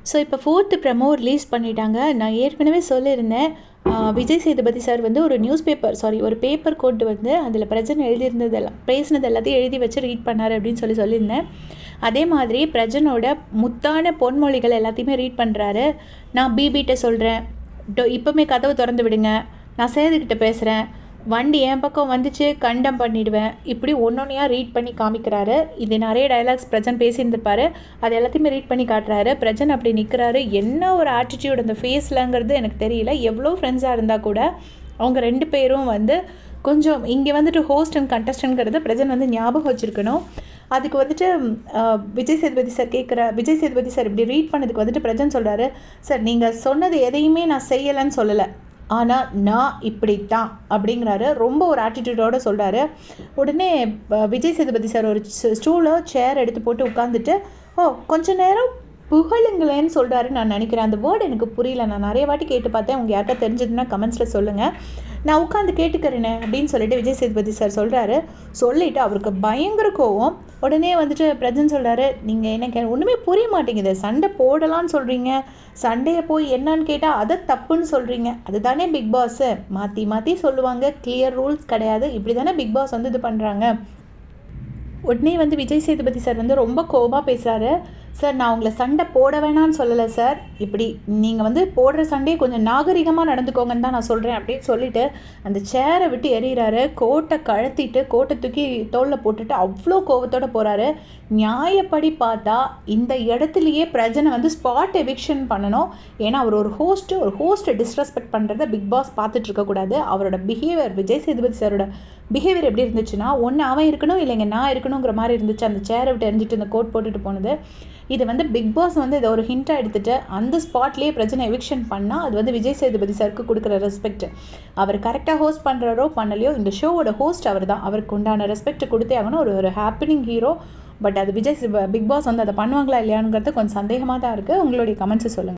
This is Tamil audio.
ஸோ இப்போ 4th ப்ரமோ ரிலீஸ் பண்ணிட்டாங்க. நான் ஏற்கனவே சொல்லியிருந்தேன், விஜய் சேதுபதி சார் வந்து ஒரு பேப்பர் கொண்டு வந்து அதில் பிரஜன் பேசினது எல்லாத்தையும் எழுதி வச்சு ரீட் பண்ணார் அப்படின்னு சொல்லியிருந்தேன். அதே மாதிரி பிரஜனோட முத்தான பொன்மொழிகள் எல்லாத்தையுமே ரீட் பண்ணுறாரு. நான் பிபிகிட்ட சொல்கிறேன், இப்போவுமே கதவு திறந்து விடுங்க, நான் சேதுக்கிட்ட பேசுகிறேன், வண்டி என் பக்கம் வந்துச்சு கண்டம் பண்ணிவிடுவேன், இப்படி ஒன்றொன்றையாக ரீட் பண்ணி காமிக்கிறாரு. இது நிறைய டைலாக்ஸ் பிரஜன் பேசியிருந்திருப்பாரு, அது எல்லாத்தையுமே ரீட் பண்ணி காட்டுறாரு. பிரஜன் அப்படி நிற்கிறாரு. என்ன ஒரு ஆட்டிடியூட் அந்த ஃபேஸ்லங்கிறது எனக்கு தெரியல. எவ்வளோ ஃப்ரெண்ட்ஸாக இருந்தால் கூட அவங்க 2 பேரும் வந்து கொஞ்சம் இங்கே வந்துட்டு ஹோஸ்ட் அண்ட் கண்டஸ்டன்ட்ங்கிறத பிரஜன் வந்து ஞாபகம் வச்சுருக்கணும். அதுக்கு வந்துட்டு விஜய் சேதுபதி சார் இப்படி ரீட் பண்ணதுக்கு வந்துட்டு பிரஜன் சொல்கிறாரு, சார் நீங்கள் சொன்னது எதையுமே நான் செய்யலைன்னு சொல்லலை, ஆனால் நான் இப்படித்தான் அப்படிங்கிறாரு. ரொம்ப ஒரு ஆட்டிடியூடோடு சொல்கிறாரு. உடனே விஜய் சேதுபதி சார் ஒரு சேர் எடுத்து போட்டு உட்காந்துட்டு, கொஞ்ச நேரம் புகழுங்களேன்னு சொல்கிறாரு நான் நினைக்கிறேன். அந்த வேர்டு எனக்கு புரியல, நான் நிறைய வாட்டி கேட்டு பார்த்தேன். உங்கள் யார்கிட்ட தெரிஞ்சதுன்னா கமெண்ட்ஸில் சொல்லுங்கள், நான் உட்காந்து கேட்டுக்கிறேனே அப்படின்னு சொல்லிட்டு விஜய் சேதுபதி சார் சொல்கிறாரு. சொல்லிவிட்டு அவருக்கு பயங்கர கோவம். உடனே வந்துட்டு பிரஜன் சொல்கிறாரு, நீங்கள் எனக்கு ஒன்றுமே புரிய மாட்டேங்குது, சண்டை போடலான்னு சொல்கிறீங்க, சண்டையை போய் என்னன்னு கேட்டால் அதை தப்புன்னு சொல்கிறீங்க, அதுதானே பிக் பாஸு, மாற்றி மாற்றி சொல்லுவாங்க, கிளியர் ரூல்ஸ் கிடையாது, இப்படி தானே பிக் பாஸ் வந்து இது பண்ணுறாங்க. உடனே வந்து விஜய் சேதுபதி சார் வந்து ரொம்ப கோபமாக பேசுகிறாரு. சார், நான் உங்களை சண்டை போட வேணான்னு சொல்லலை சார், இப்படி நீங்கள் வந்து போடுற சண்டையை கொஞ்சம் நாகரிகமாக நடந்துக்கோங்கன்னு தான் நான் சொல்கிறேன் அப்படின்னு சொல்லிவிட்டு அந்த சேரை விட்டு எறிகிறாரு. கோட்டை கழட்டிட்டு கோட்டை தூக்கி தோளில் போட்டுட்டு அவ்வளோ கோவத்தோடு போகிறாரு. நியாயப்படி பார்த்தா இந்த இடத்துலையே பிரஜனை வந்து ஸ்பாட் எவிக்ஷன் பண்ணணும். ஏன்னா அவர் ஒரு ஹோஸ்ட்டை டிஸ்ரெஸ்பெக்ட் பண்ணுறத பிக் பாஸ் பார்த்துட்டு இருக்கக்கூடாது. அவரோட பிஹேவியர், விஜய் சேதுபதி சாரோட பிஹேவியர் எப்படி இருந்துச்சுன்னா, ஒன்று அவன் இருக்கணும், இல்லைங்க நான் இருக்கணுங்கிற மாதிரி இருந்துச்சு. அந்த சேரை விட்டு எரிஞ்சிட்டு இந்த கோட் போட்டுட்டு போனது. இது வந்து பிக் பாஸ் வந்து இதை ஒரு ஹிண்ட்டாக எடுத்துகிட்டு அந்த ஸ்பாட்லேயே பிரச்சனை எவிக்ஷன் பண்ணால் அது வந்து விஜய் சேதுபதி சாருக்கு கொடுக்குற ரெஸ்பெக்ட். அவர் கரெக்டாக ஹோஸ்ட் பண்ணுறாரோ பண்ணலையோ, இந்த ஷோவோட ஹோஸ்ட் அவர் தான், அவருக்கு உண்டான ரெஸ்பெக்ட் கொடுத்தே ஆகணும். ஒரு ஹாப்பினிங் ஹீரோ. பட் அது பிக் பாஸ் வந்து அதை பண்ணுவாங்களா இல்லையானுங்கிறது கொஞ்சம் சந்தேகமாக தான் இருக்குது. உங்களுடைய கமெண்ட்ஸை சொல்லுங்கள்.